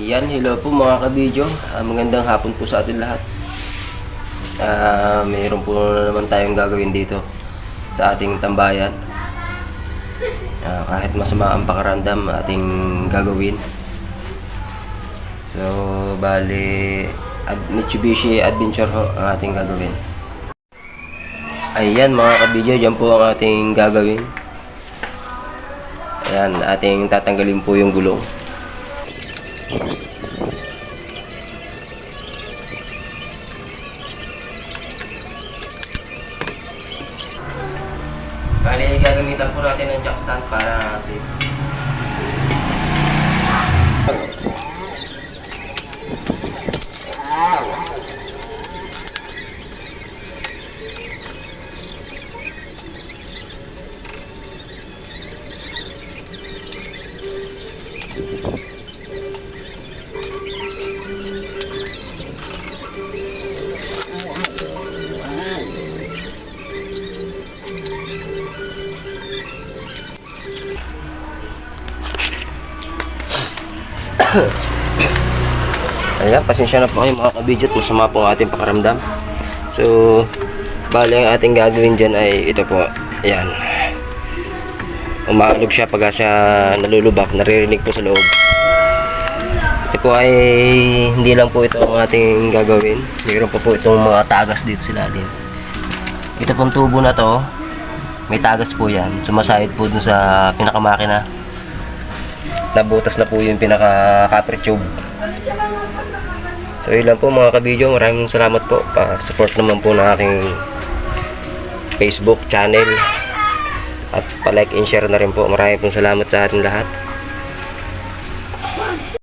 Ayan, hello po mga kabidyo. Magandang hapon po sa atin lahat. Mayroon po na naman tayong gagawin dito sa ating tambayan. Kahit masama ang pakiramdam, ating gagawin. So, bali, Mitsubishi Adventure ho ang ating gagawin. Ayan mga kabidyo, dyan po ang ating gagawin. Ayan, ating tatanggalin po yung gulong. Bali, gagamitan po natin ng jack stand para safe. Ayan, pasensya na po kayo mga kabidyo at masama po ang ating pakiramdam. So, bali ang ating gagawin dyan ay ito po. Ayan, umaalog siya pag siya nalulubak, naririnig po sa loob. Ito po ay hindi lang po ito ang ating gagawin. Mayroon pa po itong mga tagas dito sa ilalim. Ito pong tubo na to, may tagas po yan. Sumasahid po dun sa pinakamakina. Nabutas na po yung pinaka copper tube. So yun lang po mga kabidyo, maraming salamat po. Pa-support naman po ng aking Facebook channel at pa-like and share na rin po. Maraming pong salamat sa ating lahat.